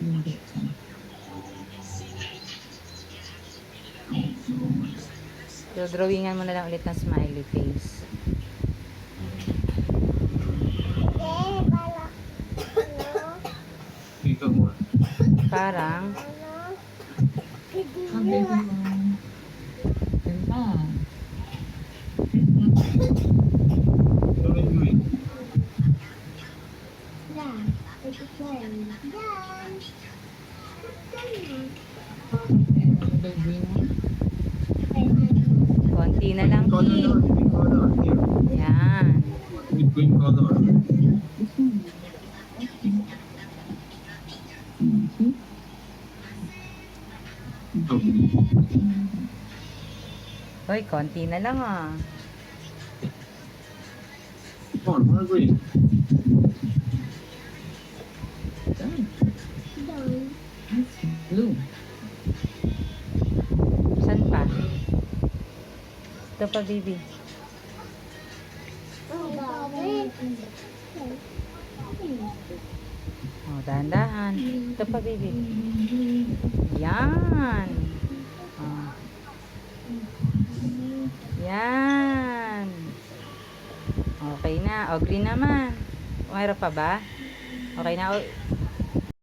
Hindi. So, drawingan mo na lang ulit ng smiley face. Ikaw mo. Parang, Ang baby mo. Ganda. Gawin mo eh. Ang baby mo. konti na lang, Color Ki. doon. Green color. Here. Yan. With green color. Ito. Hoy, konti na lang ah. Come on, more green. Blue. Saan pa? Ito pa, baby. Oh, dahan-dahan. Ito pa, baby. Yan. Oh. Yan. Okay na. O, green naman. Mayroon pa ba? Okay na. O,